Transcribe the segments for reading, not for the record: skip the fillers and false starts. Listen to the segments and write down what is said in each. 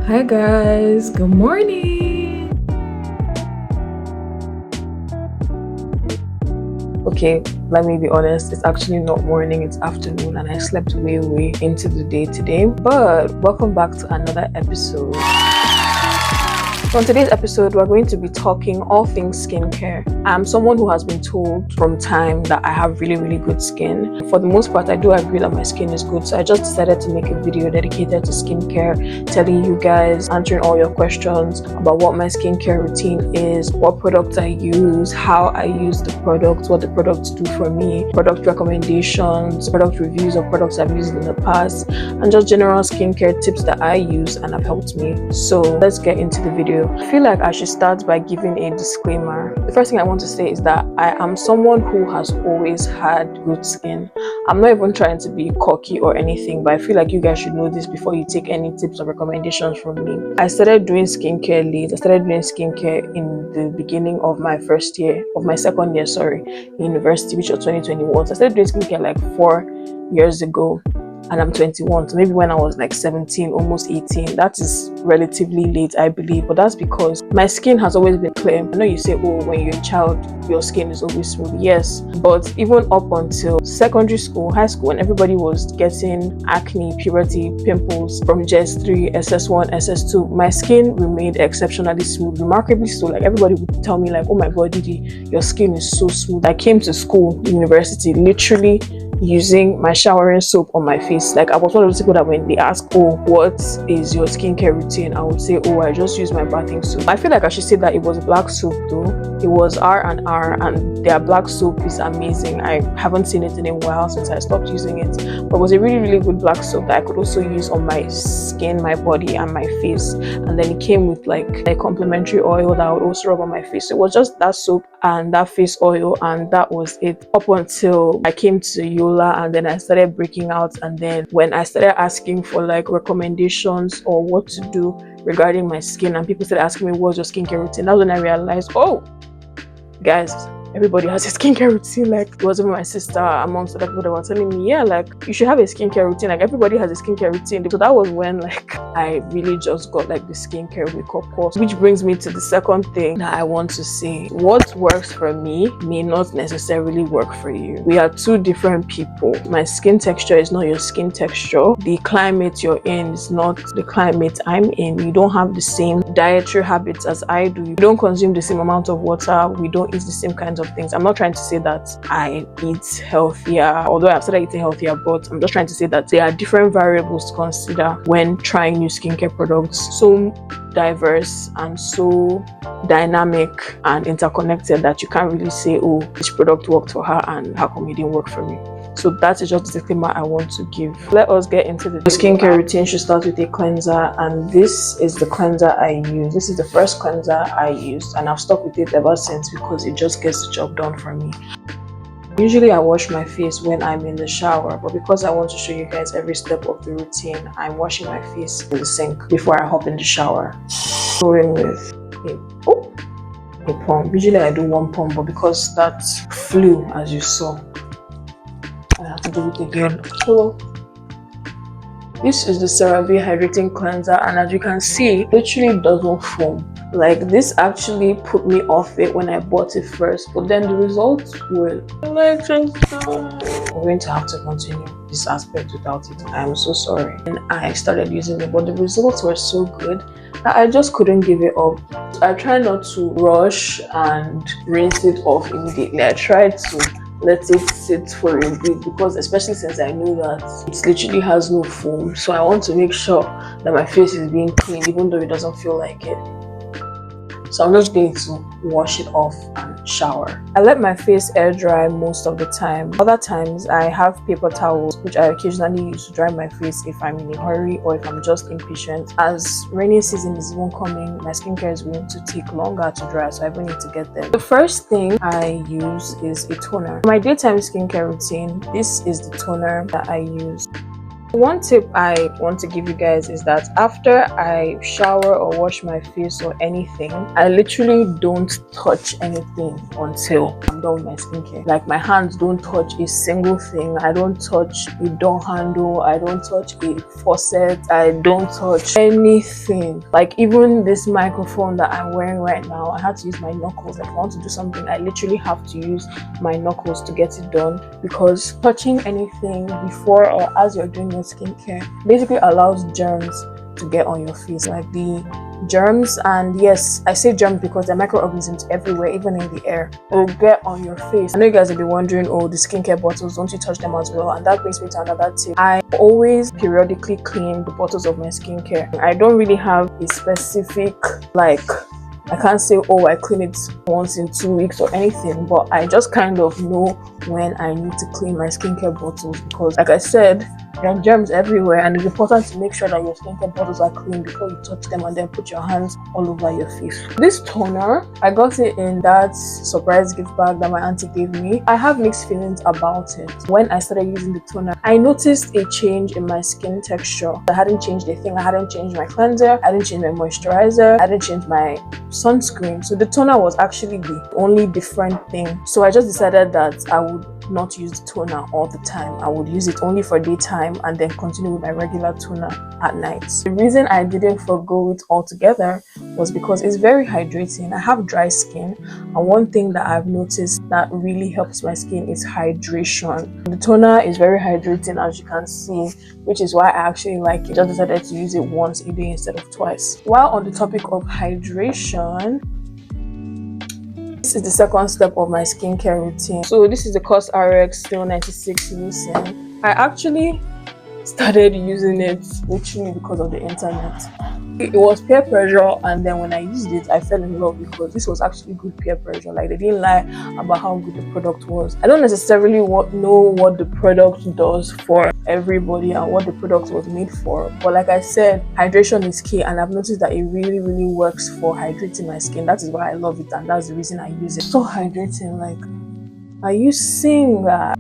Hi guys, good morning. Okay, let me be honest, it's actually not morning, it's afternoon, and I slept way into the day today. But welcome back to another episode. So on today's episode, we're going to be talking all things skincare. I'm someone who has been told from time that I have really good skin. For the most part, I do agree that my skin is good. So I just decided to make a video dedicated to skincare, telling you guys, answering all your questions about what my skincare routine is, what products I use, how I use the products, what the products do for me, product recommendations, product reviews of products I've used in the past, and just general skincare tips that I use and have helped me. So let's get into the video. I feel like I should start by giving a disclaimer. The first thing I want to say is that I am someone who has always had good skin. I'm not even trying to be cocky or anything, but I feel like you guys should know this before you take any tips or recommendations from me. I started doing skincare late. I started doing skincare in the beginning of my second year, in university, which was 2021. So I started doing skincare like 4 years ago. And I'm 21, so maybe when I was like 17, almost 18. That is relatively late, I believe, but that's because my skin has always been clear. I know you say, oh, when you're a child, your skin is always smooth. Yes, but even up until secondary school, high school, when everybody was getting acne, puberty, pimples from JS3, SS1, SS2, my skin remained exceptionally smooth, remarkably so. Like everybody would tell me like, oh my God, Didi, your skin is so smooth. I came to school, university, literally using my showering soap on my face. Like I was one of those people that when they ask, oh, what is your skincare routine, I would say, oh, I just use my bathing soap. I feel like I should say that it was black soap though. It was R&R, and their black soap is amazing. I haven't seen it in a while since I stopped using it, but it was a really good black soap that I could also use on my skin, my body, and my face. And then it came with like a complimentary oil that I would also rub on my face. So it was just that soap and that face oil, and that was it up until I came to Yola, and then I started breaking out. And then when I started asking for like recommendations or what to do regarding my skin, and people started asking me what's your skincare routine, that's when I realized, oh guys, everybody has a skincare routine. Like it was even my sister amongst other people that were telling me, yeah, like you should have a skincare routine. Like everybody has a skincare routine. So that was when like I really just got like the skincare wake up call. Which brings me to the second thing that I want to say. What works for me may not necessarily work for you. We are two different people. My skin texture is not your skin texture. The climate you're in is not the climate I'm in. You don't have the same dietary habits as I do. You don't consume the same amount of water. We don't eat the same kinds of things. I'm not trying to say that I eat healthier, although I've started eating healthier, but I'm just trying to say that there are different variables to consider when trying new skincare products. So diverse and so dynamic and interconnected that you can't really say, oh, this product worked for her and how come it didn't work for me. So that is just the disclaimer I want to give. Let us get into the skincare routine. Should start with a cleanser, and this is the cleanser I use. This is the first cleanser I used, and I've stuck with it ever since because it just gets the job done for me. Usually I wash my face when I'm in the shower, but because I want to show you guys every step of the routine, I'm washing my face in the sink before I hop in the shower. Going with a pump. Usually I do one pump, but because that flew as you saw, I have to do it again. So this is the CeraVe hydrating cleanser, and as you can see, it literally doesn't foam. Like this actually put me off it when I bought it first, but then the results were like, I'm going to have to continue this aspect without it. I'm so sorry. And I started using it, but the results were so good that I just couldn't give it up. I try not to rush and rinse it off immediately. I tried to let it sit for a bit, because especially since I know that it literally has no foam, so I want to make sure that my face is being clean even though it doesn't feel like it. So I'm just going to wash it off and shower. I let my face air dry most of the time. Other times I have paper towels which I occasionally use to dry my face if I'm in a hurry or if I'm just impatient. As rainy season is even coming, my skincare is going to take longer to dry, so I even need to get them. The first thing I use is a toner. For my daytime skincare routine, this is the toner that I use. One tip I want to give you guys is that after I shower or wash my face or anything, I literally don't touch anything until I'm done with my skincare. Like my hands don't touch a single thing. I don't touch a door handle. I don't touch a faucet. I don't touch anything. Like even this microphone that I'm wearing right now, I had to use my knuckles. Like if I want to do something, I literally have to use my knuckles to get it done, because touching anything before or as you're doing your skincare basically allows germs to get on your face. Like the germs, and yes, I say germs because there are microorganisms everywhere, even in the air, will get on your face. I know you guys will be wondering, oh, the skincare bottles, don't you touch them as well? And that brings me to another tip. I always periodically clean the bottles of my skincare. I don't really have a specific, like, I can't say, oh, I clean it once in 2 weeks or anything, but I just kind of know when I need to clean my skincare bottles, because like I said, there are germs everywhere, and it's important to make sure that your skincare bottles are clean before you touch them and then put your hands all over your face. This toner, I got it in that surprise gift bag that my auntie gave me. I have mixed feelings about it. When I started using the toner, I noticed a change in my skin texture. I hadn't changed a thing. I hadn't changed my cleanser, I hadn't changed my moisturizer, I hadn't changed my sunscreen. So the toner was actually the only different thing. So I just decided that I would not use the toner all the time. I would use it only for daytime and then continue with my regular toner at night. The reason I didn't forgo it altogether was because it's very hydrating. I have dry skin, and one thing that I've noticed that really helps my skin is hydration. The toner is very hydrating, as you can see, which is why I actually like it. Just decided to use it once a day instead of twice. While on the topic of hydration, this is the second step of my skincare routine. So this is the COSRX Still 96 Lucent. I actually started using it literally because of the internet. It was peer pressure, and then when I used it, I fell in love because this was actually good peer pressure. Like, they didn't lie about how good the product was. I don't necessarily know what the product does for everybody and what the product was made for, but like I said, hydration is key, and I've noticed that it really works for hydrating my skin. That is why I love it, and that's the reason I use it. So hydrating, like, are you seeing that?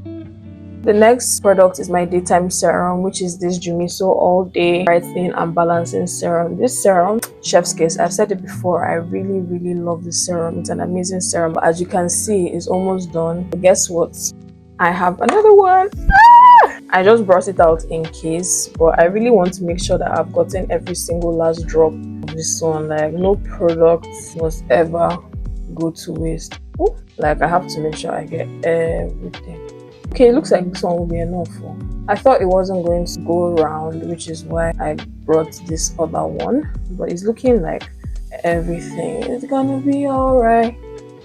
The next product is my daytime serum, which is this Jumiso All Day Brightening and Balancing Serum. This serum, chef's kiss. I've said it before, I really love this serum. It's an amazing serum, but as you can see, it's almost done. But guess what? I have another one. I just brought it out in case, but I really want to make sure that I've gotten every single last drop of this one. Like, no product must ever go to waste. Ooh, like, I have to make sure I get everything. Okay, it looks like this one will be enough. I thought it wasn't going to go around, which is why I brought this other one, but it's looking like everything is gonna be alright.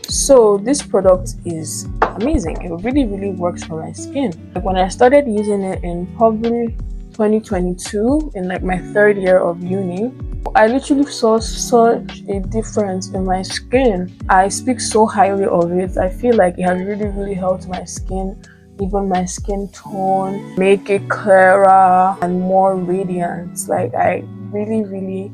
So this product is amazing. It really works for my skin. Like, when I started using it in probably 2022, in like my third year of uni, I literally saw such a difference in my skin. I speak so highly of it. I feel like it has really helped my skin, even my skin tone, make it clearer and more radiant. Like, I really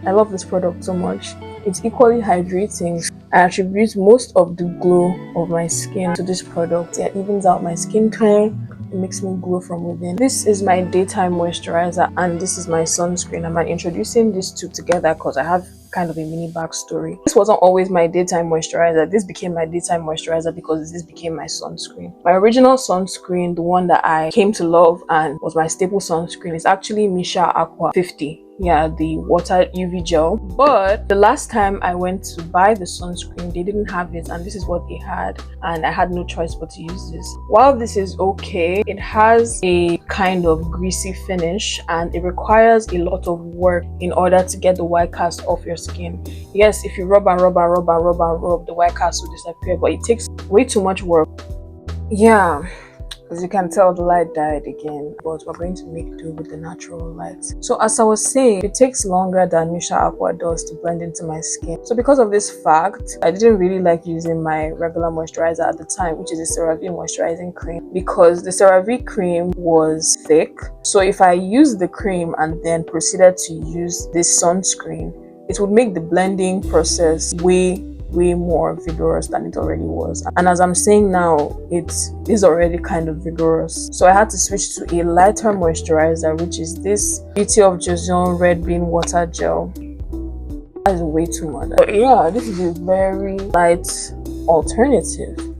I love this product so much. It's equally hydrating. I attribute most of the glow of my skin to this product. It evens out my skin tone. It makes me glow from within. This is my daytime moisturizer, and this is my sunscreen. I'm introducing these two together because I have kind of a mini backstory. This wasn't always my daytime moisturizer. This became my daytime moisturizer because this became my sunscreen. My original sunscreen, the one that I came to love and was my staple sunscreen, is actually Misha Aqua 50. Yeah, the water UV gel. But the last time I went to buy the sunscreen, they didn't have it, and this is what they had, and I had no choice but to use this. While this is okay, it has a kind of greasy finish, and it requires a lot of work in order to get the white cast off your skin. Yes, if you rub, the white cast will disappear, but it takes way too much work. Yeah. As you can tell, the light died again, but we're going to make do with the natural light. So as I was saying, it takes longer than Misha Aqua does to blend into my skin. So because of this fact, I didn't really like using my regular moisturizer at the time, which is the CeraVe moisturizing cream, because the CeraVe cream was thick. So if I used the cream and then proceeded to use this sunscreen, it would make the blending process way way more vigorous than it already was. And as I'm saying now, it is already kind of vigorous. So I had to switch to a lighter moisturizer, which is this Beauty of Joseon Red Bean Water Gel. That is way too much. But yeah, this is a very light alternative.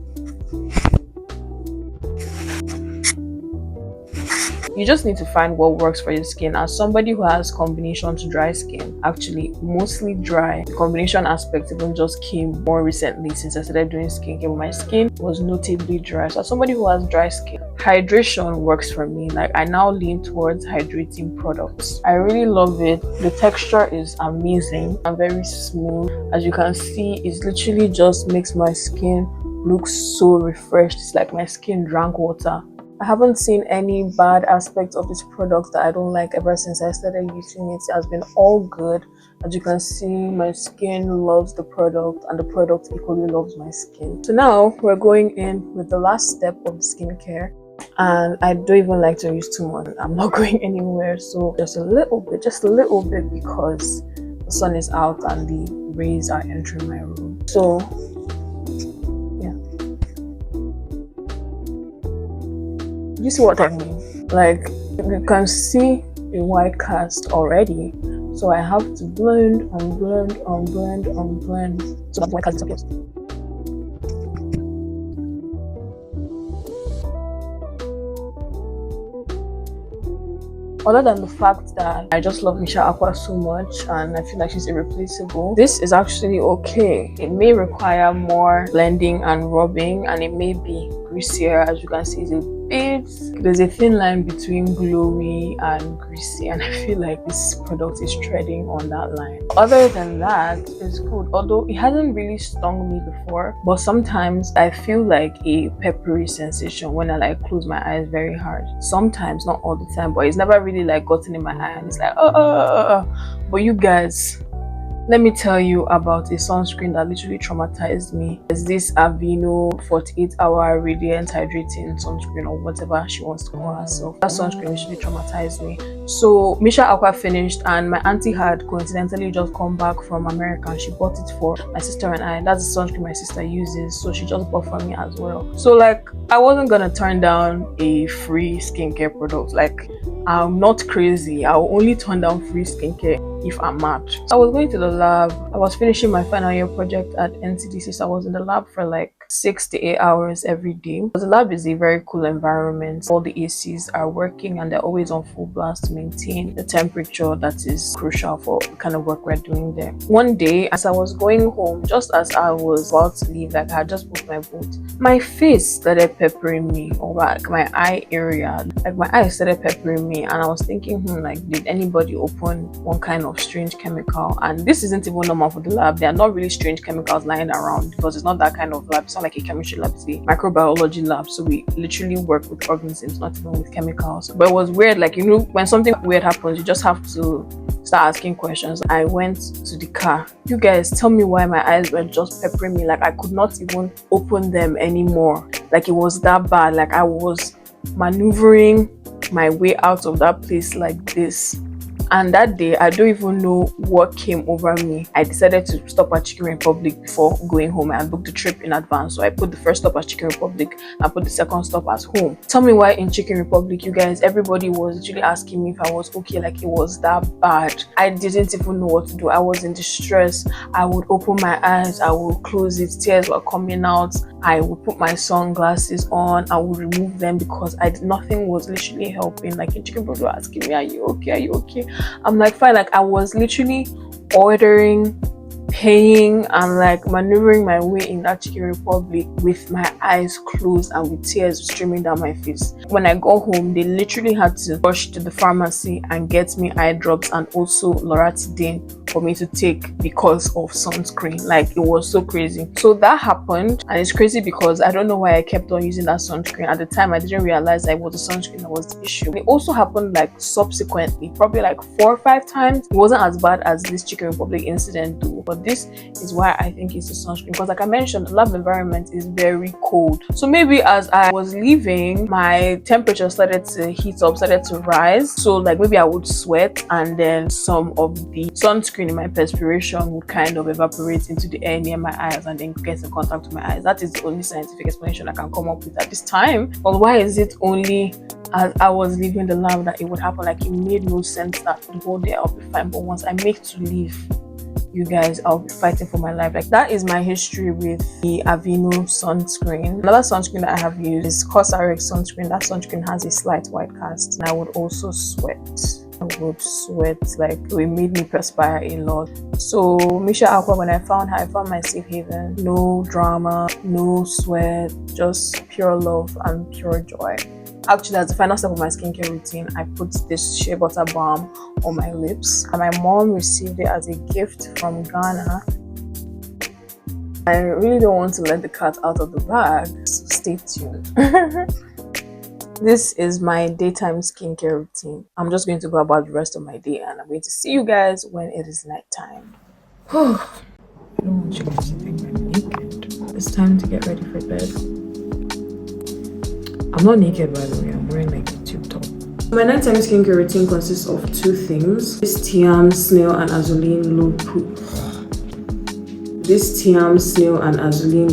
You just need to find what works for your skin. As somebody who has combination to dry skin, actually mostly dry, the combination aspect even just came more recently since I started doing skincare. My skin was notably dry. So as somebody who has dry skin, hydration works for me. Like, I now lean towards hydrating products. I really love it. The texture is amazing and very smooth. As you can see, it literally just makes my skin look so refreshed. It's like my skin drank water. I haven't seen any bad aspects of this product that I don't like ever since I started using it. It has been all good. As you can see, my skin loves the product and the product equally loves my skin. So now we're going in with the last step of skincare, and I don't even like to use too much. I'm not going anywhere, so just a little bit because the sun is out and the rays are entering my room. So you see what I mean? Like, you can see a white cast already, so I have to blend and blend and blend and blend so that the white cast disappears. Other than the fact that I just love Misha Aqua so much and I feel like she's irreplaceable, this is actually okay. It may require more blending and rubbing, and it may be greasier. As you can see, there's a thin line between glowy and greasy, and I feel like this product is treading on that line. Other than that, it's good, although it hasn't really stung me before, but sometimes I feel like a peppery sensation when I like close my eyes very hard. Sometimes, not all the time, but it's never really like gotten in my eye and it's like But you guys, let me tell you about a sunscreen that literally traumatized me. It's this Aveeno 48-hour radiant hydrating sunscreen, or whatever she wants to call herself. That sunscreen literally traumatized me. So Misha Aqua finished, and my auntie had coincidentally just come back from America and she bought it for my sister and I. That's the sunscreen my sister uses, so she just bought for me as well. So like, I wasn't gonna turn down a free skincare product. Like, I'm not crazy. I'll only turn down free skincare if I'm mad. I was going to the lab. I was finishing my final year project at NCDC, so I was in the lab for like 6 to 8 hours every day. The lab is a very cool environment. All the ACs are working and they're always on full blast to maintain the temperature that is crucial for the kind of work we're doing there. One day, as I was going home, just as I was about to leave, like I had just booked my boat, my face started peppering me, or like my eye area, like my eyes started peppering me, and I was thinking, like, did anybody open one kind of strange chemical? And this isn't even normal for the lab. There are not really strange chemicals lying around because it's not that kind of lab. It's not like a chemistry lab, it's a microbiology lab, so we literally work with organisms, not even with chemicals. But it was weird, like, you know, when something weird happens, you just have to start asking questions. I went to the car. You guys, tell me why my eyes were just peppering me. Like, I could not even open them anymore. Like, it was that bad. Like, I was maneuvering my way out of that place like this. And that day, I don't even know what came over me. I decided to stop at Chicken Republic before going home. I booked the trip in advance, so I put the first stop at Chicken Republic and put the second stop at home. Tell me why in Chicken Republic, you guys, everybody was literally asking me if I was okay. Like, it was that bad. I didn't even know what to do. I was in distress. I would open my eyes, I would close it, tears were coming out. I would put my sunglasses on, I would remove them because nothing was literally helping. Like, in Chicken Republic, they were asking me, are you okay? Are you okay? I'm like, fine. Like, I was literally ordering, paying, and like maneuvering my way in that Chicken Republic with my eyes closed and with tears streaming down my face. When I got home, they literally had to rush to the pharmacy and get me eye drops and also Loratadine for me to take because of sunscreen. Like, it was so crazy. So that happened, and it's crazy because I don't know why I kept on using that sunscreen. At the time, I didn't realize that it was the sunscreen that was the issue. It also happened like subsequently, probably like 4 or 5 times. It wasn't as bad as this Chicken Republic incident though, but this is why I think it's the sunscreen, because like I mentioned, the lab environment is very cold. So maybe as I was leaving, my temperature started to heat up, started to rise. So like maybe I would sweat, and then some of the sunscreen sunscreen in my perspiration would kind of evaporate into the air near my eyes and then get in contact with my eyes. That is the only scientific explanation I can come up with at this time. But why is it only as I was leaving the lab that it would happen? Like, it made no sense that the whole day I'll be fine, but once I make to leave, you guys, I'll be fighting for my life. Like, that is my history with the Aveeno sunscreen. Another sunscreen that I have used is Cosrx sunscreen. That sunscreen has a slight white cast, and I would also sweat. Like, it made me perspire a lot. So Misha Aqua, when I found her, I found my safe haven. No drama, no sweat, just pure love and pure joy. Actually, as the final step of my skincare routine, I put this shea butter balm on my lips, and my mom received it as a gift from Ghana. I really don't want to let the cat out of the bag, so stay tuned. This is my daytime skincare routine. I'm just going to go about the rest of my day, and I'm going to see you guys when it is nighttime. I don't want you guys to think I'm naked. It's time to get ready for bed. I'm not naked, by the way. I'm wearing like a tube top. My nighttime skincare routine consists of two things. This Tiam Snail and Azulene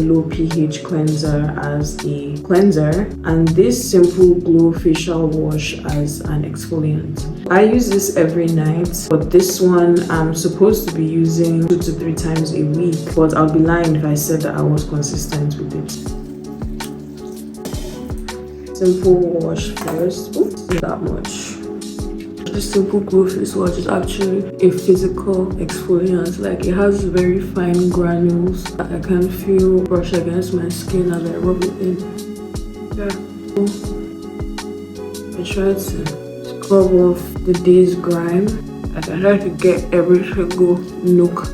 Low pH cleanser as a cleanser, and this Simple Glow facial wash as an exfoliant. I use this every night, but this one I'm supposed to be using 2 to 3 times a week, but I'll be lying if I said that I was consistent with it. Simple wash first. Oops, not that much. The Simple Glow face wash is actually a physical exfoliant. Like, it has very fine granules that I can feel brush against my skin as I rub it in. Yeah. I try to scrub off the day's grime. Like, I try to get every single nook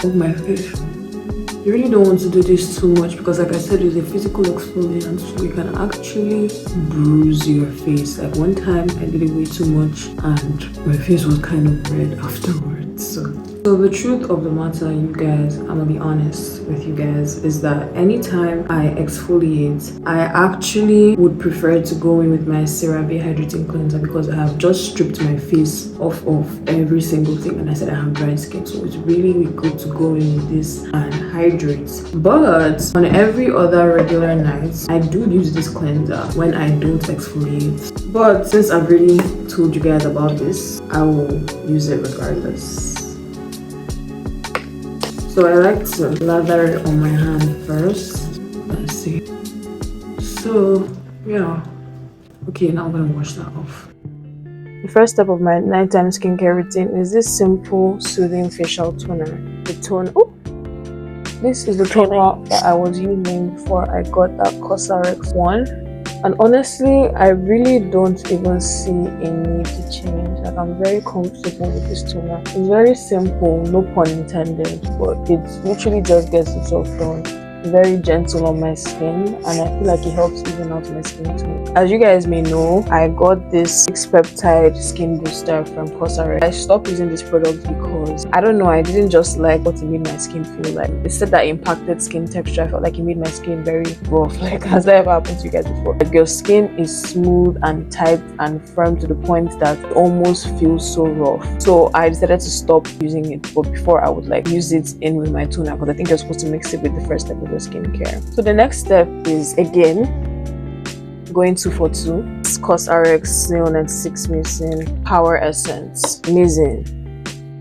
of my face. You really don't want to do this too much because, like I said, it's a physical exfoliant, so you can actually bruise your face. Like, one time I did it way too much and my face was kind of red afterwards. So the truth of the matter, you guys, I'm gonna be honest with you guys, is that anytime I exfoliate, I actually would prefer to go in with my CeraVe hydrating cleanser because I have just stripped my face off of every single thing, and I said I have dry skin, so it's really good to go in with this and hydrate. But on every other regular night, I do use this cleanser when I don't exfoliate. But since I've really told you guys about this, I will use it regardless. So I like to lather it on my hand first. Let's see. So yeah. Okay, now I'm gonna wash that off. The first step of my nighttime skincare routine is this simple soothing facial toner. The toner. Oh, this is the toner that I was using before I got that Cosrx one. And honestly, I really don't even see a need to change. Like, I'm very comfortable with this toner. It's very simple, no pun intended, but it literally just gets itself done. Very gentle on my skin, and I feel like it helps even out my skin tone. As you guys may know, I got this 6-peptide skin booster from Cosrx. I stopped using this product because, I don't know, I didn't just like what it made my skin feel like. They said that it impacted skin texture. I felt like it made my skin very rough. Like, has that ever happened to you guys before? Like, your skin is smooth and tight and firm to the point that it almost feels so rough. So I decided to stop using it, but before I would like use it in with my toner because I think you're supposed to mix it with the first step of your skincare. So the next step is, again, going 2 for 2. It's Cosrx Snail 96 Mucin Power Essence. Amazing.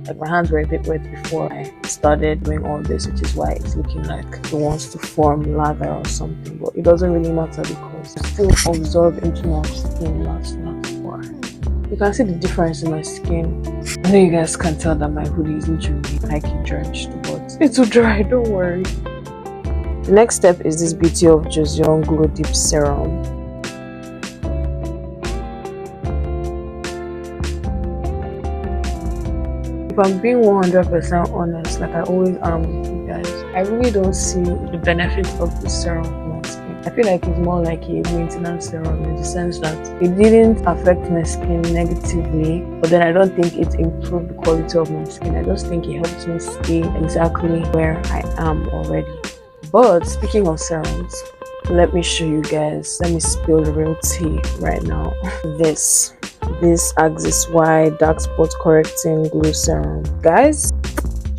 Like, my hands were a bit wet before I started doing all this, which is why it's looking like it wants to form lather or something, but it doesn't really matter because it still absorbs into my skin last for. You can see the difference in my skin. I know you guys can tell that my hoodie is literally Nike drenched, but it's too dry, don't worry. The next step is this Beauty of Joseon Glow Deep Serum. If I'm being 100% honest, like I always am with you guys, I really don't see the benefit of this serum for my skin. I feel like it's more like a maintenance serum in the sense that it didn't affect my skin negatively, but then I don't think it improved the quality of my skin. I just think it helps me stay exactly where I am already. But speaking of serums, let me show you guys. Let me spill the real tea right now. This Axis Y Dark Spot Correcting Glow Serum. Guys,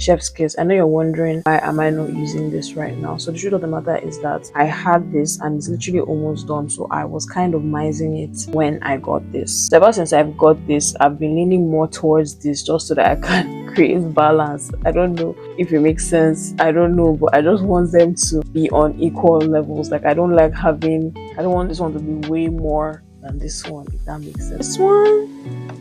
chef's kiss. I know you're wondering why am I not using this right now. So the truth of the matter is that I had this and it's literally almost done, so I was kind of mising it when I got this. So ever since I've got this, I've been leaning more towards this just so that I can create balance. I don't know if it makes sense, I don't know, but I just want them to be on equal levels. Like I don't want this one to be way more than this one, if that makes sense.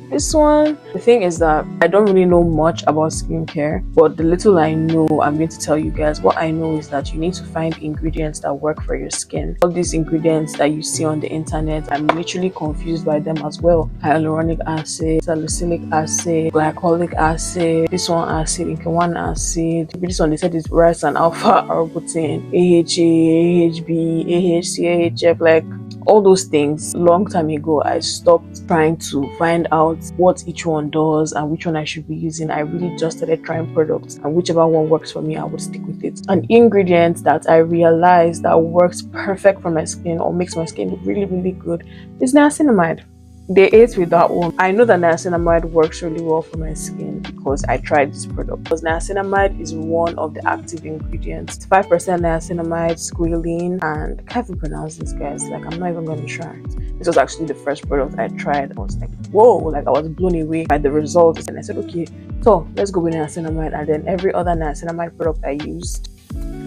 This one, the thing is that I don't really know much about skincare, but the little I know, I'm going to tell you guys. What I know is that you need to find ingredients that work for your skin. All these ingredients that you see on the internet, I'm literally confused by them as well. Hyaluronic acid, salicylic acid, glycolic acid, this one acid, Inca-1 acid. This one they said is rice and alpha arbutin, AHA, AHB, AHC, AHF, like all those things. Long time ago I stopped trying to find out what each one does and which one I should be using. I really just started trying products, and whichever one works for me, I would stick with it. An ingredient that I realized that works perfect for my skin or makes my skin really, really good is niacinamide. They ate with that one. I know that niacinamide works really well for my skin because I tried this product. Because niacinamide is one of the active ingredients. It's 5% niacinamide, squalene, and I can't even pronounce this, guys. Like, I'm not even going to try it. This was actually the first product I tried. I was like, whoa, like I was blown away by the results. And I said, okay, so let's go with niacinamide. And then every other niacinamide product I used,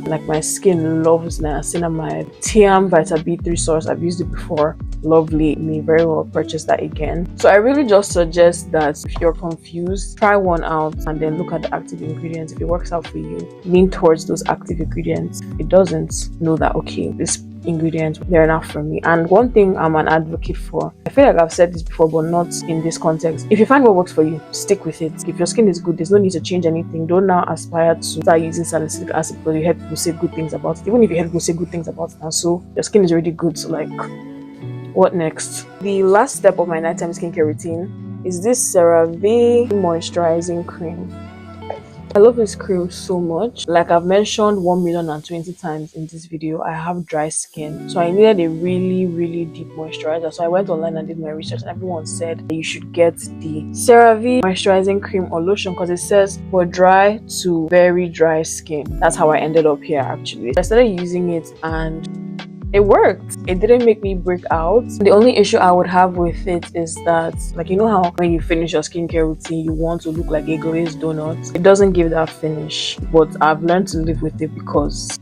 like my skin loves niacinamide. Tiam Vita B3 source, I've used it before. Lovely, may very well purchase that again. So I really just suggest that if you're confused, try one out and then look at the active ingredients. If it works out for you, lean towards those active ingredients. If it doesn't, know that okay, this ingredients, they're enough for me. And one thing I'm an advocate for, I feel like I've said this before but not in this context, if you find what works for you, stick with it. If your skin is good, there's no need to change anything. Don't now aspire to start using salicylic acid because you heard people say good things about it. Even if you heard people say good things about it and so your skin is already good, so like what next? The last step of my nighttime skincare routine is this CeraVe moisturizing cream. I love this cream so much. Like I've mentioned 1,020,000 times in this video, I have dry skin, so I needed a really, really deep moisturizer. So I went online and did my research, and everyone said that you should get the CeraVe moisturizing cream or lotion because it says for dry to very dry skin. That's how I ended up here actually. I started using it and it worked. It didn't make me break out. The only issue I would have with it is that, like, you know how when you finish your skincare routine, you want to look like a glazed donut? It doesn't give that finish, but I've learned to live with it because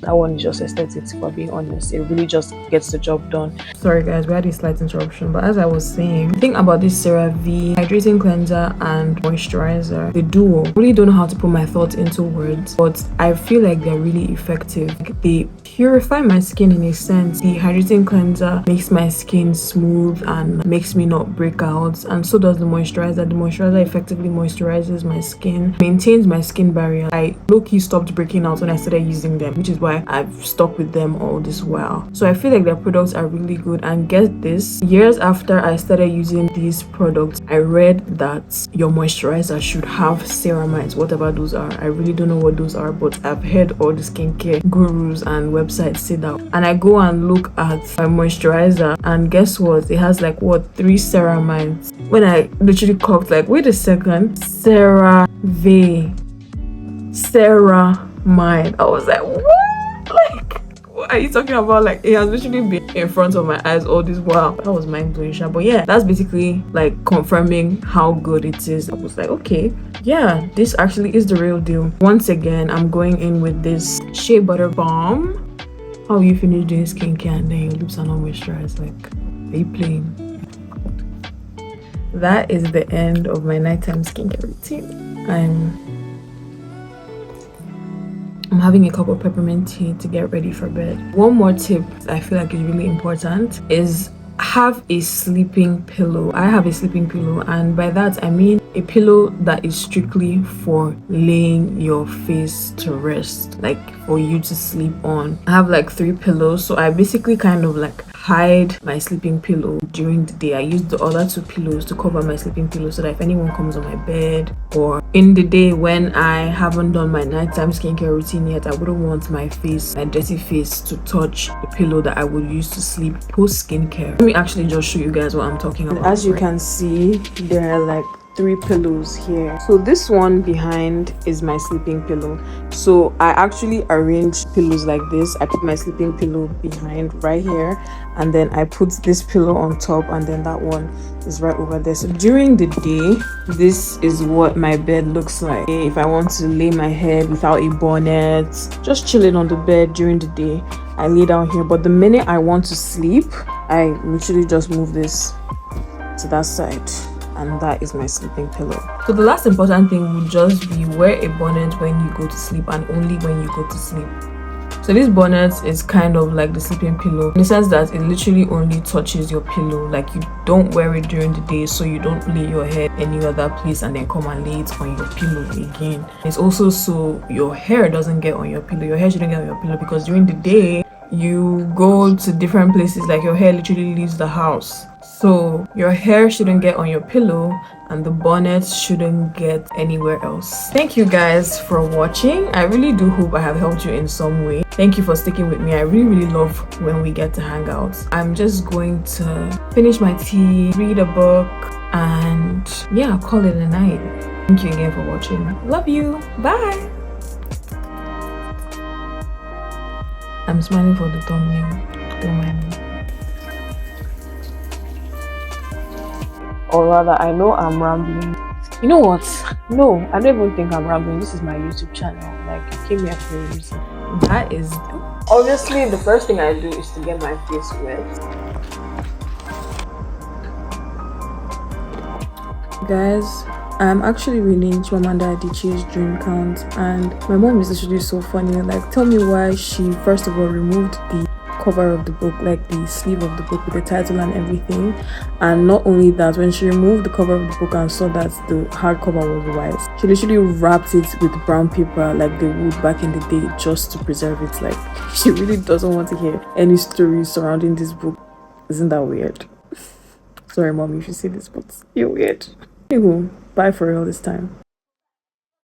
that one is just aesthetics, for being honest. It really just gets the job done. Sorry guys, we had a slight interruption, but as I was saying, the thing about this CeraVe hydrating cleanser and moisturizer, the duo, I really don't know how to put my thoughts into words, but I feel like they're really effective. They purify my skin in a sense. The hydrating cleanser makes my skin smooth and makes me not break out, and so does the moisturizer. The moisturizer effectively moisturizes my skin, maintains my skin barrier. I low-key stopped breaking out when I started using them, which is why I've stuck with them all this while. So I feel like their products are really good. And get this, years after I started using these products, I read that your moisturizer should have ceramides, whatever those are. I really don't know what those are, but I've heard all the skincare gurus and websites say that. And I go and look at my moisturizer, and guess what? It has like 3 ceramides. When I literally coughed, like, wait a second, CeraVe, ceramide. I was like, what? Like, what are you talking about? Like, it has literally been in front of my eyes all this while. That was mind-blowing. But yeah, that's basically like confirming how good it is. I was like, okay, yeah, this actually is the real deal. Once again, I'm going in with this shea butter balm. How you finish doing skincare and then your lips are not moisturized? Like, are you playing? That is the end of my nighttime skincare routine. I'm having a cup of peppermint tea to get ready for bed. One more tip I feel like is really important is have a sleeping pillow. I have a sleeping pillow, and by that I mean a pillow that is strictly for laying your face to rest, like for you to sleep on. I have like 3 pillows, so I basically kind of like hide my sleeping pillow during the day. I use the other 2 pillows to cover my sleeping pillow so that if anyone comes on my bed or in the day when I haven't done my nighttime skincare routine yet, I wouldn't want my dirty face to touch the pillow that I would use to sleep post skincare. Let me actually just show you guys what I'm talking about. As you can see, there are like three pillows here. So this one behind is my sleeping pillow. So I actually arrange pillows like this. I put my sleeping pillow behind right here, and then I put this pillow on top, and then that one is right over there. So during the day, this is what my bed looks like. If I want to lay my head without a bonnet, just chilling on the bed during the day, I lay down here. But the minute I want to sleep, I literally just move this to that side, and that is my sleeping pillow. So the last important thing would just be wear a bonnet when you go to sleep, and only when you go to sleep. So this bonnet is kind of like the sleeping pillow in the sense that it literally only touches your pillow. Like, you don't wear it during the day, so you don't lay your head any other place and then come and lay it on your pillow again. It's also so your hair doesn't get on your pillow. Your hair shouldn't get on your pillow, because during the day you go to different places, like your hair literally leaves the house. So your hair shouldn't get on your pillow, and the bonnet shouldn't get anywhere else. Thank you guys for watching. I really do hope I have helped you in some way. Thank you for sticking with me. I really love when we get to hang out. I'm just going to finish my tea, read a book, and yeah, call it a night. Thank you again for watching. Love you. Bye. I'm smiling for the thumbnail. Don't mind me. Or rather, I know I'm rambling. You know what? No, I don't even think I'm rambling. This is my YouTube channel. Like, you came here for a reason. That is... Obviously, the first thing I do is to get my face wet. Guys, I'm actually reading Chimamanda Adichie's Dream Count, and my mom is actually so funny. Like, tell me why she first of all removed the cover of the book, like the sleeve of the book with the title and everything. And not only that, when she removed the cover of the book and saw that the hardcover was white, she literally wrapped it with brown paper like they would back in the day, just to preserve it. Like, she really doesn't want to hear any stories surrounding this book. Isn't that weird? Sorry, mom, if you see this, but you're weird. Anywho, bye for real this time.